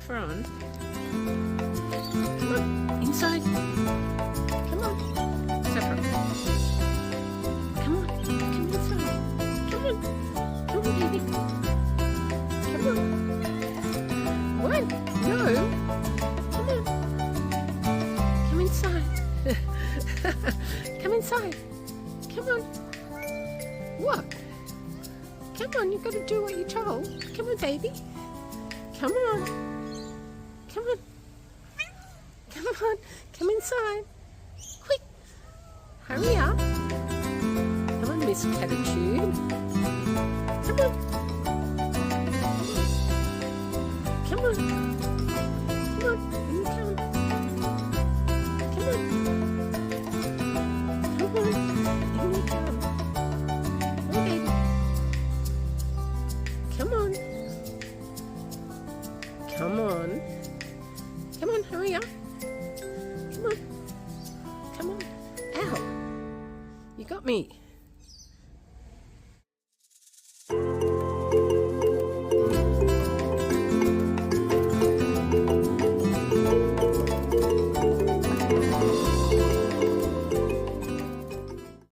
Saffron. Come on, inside. Come on, Saffron. Come on, come inside. Come on, baby. Come on. What? No. Come on. Come inside. Come inside. Come on. What? Come on, you've got to do what you're told. Come on, baby. Come on. Come on. Come on. Come inside. Quick. Hurry up. Come on, Miss Cattitude. Come on. Come on. Come on. In you come. Come on. Come on. In you come. Oh, baby. Come on. Come on. Come on, hurry up. Come on. Come on. Ow. You got me.